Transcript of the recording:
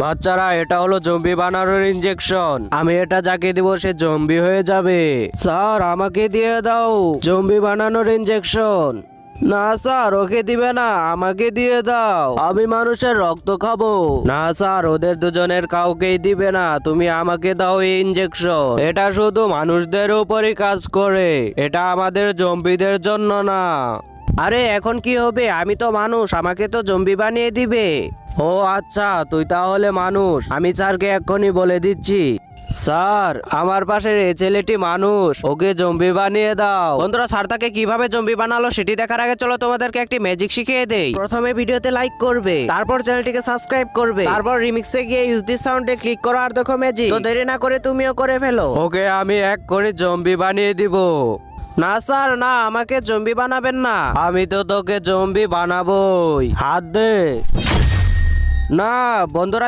বাচ্চারা, এটা হলো জম্বি বানানোর ইনজেকশন। আমি এটা যাকে দিব সে জম্বি হয়ে যাবে। স্যার, আমাকে দিয়ে দাও জম্বি বানানোর ইনজেকশন। না স্যার, ওকে দিবে না, আমাকে দিয়ে দাও। আমি মানুষের রক্ত খাবো। না স্যার, ওদের দুজনের কাউকেই দিবে না, তুমি আমাকে দাও এই ইনজেকশন। এটা শুধু মানুষদের উপরই কাজ করে, এটা আমাদের জম্বিদের জন্য না। আরে এখন কি হবে? আমি তো মানুষ, আমাকে তো জম্বি বানিয়ে দিবে। ও আচ্ছা, তুই তাহলে মানুষ। আমি স্যারকে এক্ষুনি বলে দিচ্ছি। স্যার, আমার পাশের এই ছেলেটি মানুষ, ওকে জম্বি বানিয়ে দাও। বন্ধুরা, স্যার তাকে কিভাবে জম্বি বানালো সেটি দেখার আগে চলো তোমাদেরকে একটি ম্যাজিক শিখিয়ে দেই। প্রথমে ভিডিওতে লাইক করবে, তারপর চ্যানেলটিকে সাবস্ক্রাইব করবে, তারপর রিমিক্সে গিয়ে ইউজ দিস সাউন্ডে ক্লিক করো আর দেখো ম্যাজিক। তো দেরি না করে তুমিও করে ফেলো। ওকে আমি এক করে জম্বি বানিয়ে দিব। না স্যার, না, আমাকে জম্বি বানাবেন না। আমি তো তোকে জম্বি বানাবোই। হাত দে। না বন্ধুরা,